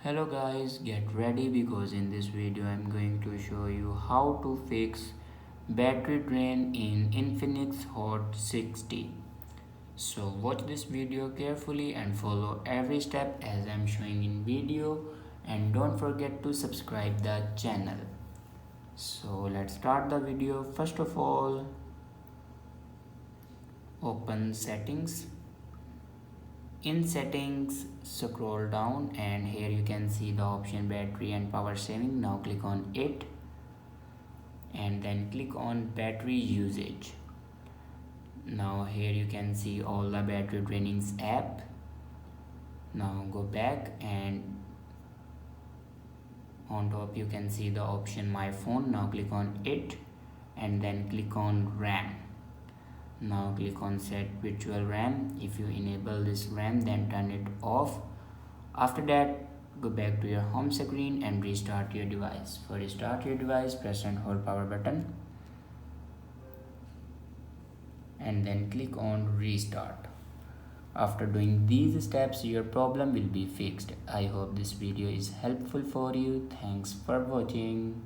Hello guys, get ready because in this video I'm going to show you how to fix battery drain in Infinix Hot 60. So watch this video carefully and follow every step as I'm showing in video, and don't forget to subscribe the channel. So let's start the video. First of all, open settings. In settings, scroll down and here you can see the option battery and power saving. Now click on it and then click on battery usage. Now here you can see all the battery drainings app. Now go back and on top you can see the option my phone. Now click on it and then click on RAM. Now click on set virtual RAM. If you enable this RAM, then turn it off. After that, go back to your home screen and restart your device. For restart your device, press and hold power button and then click on restart. After doing these steps, your problem will be fixed. I hope this video is helpful for you. Thanks for watching.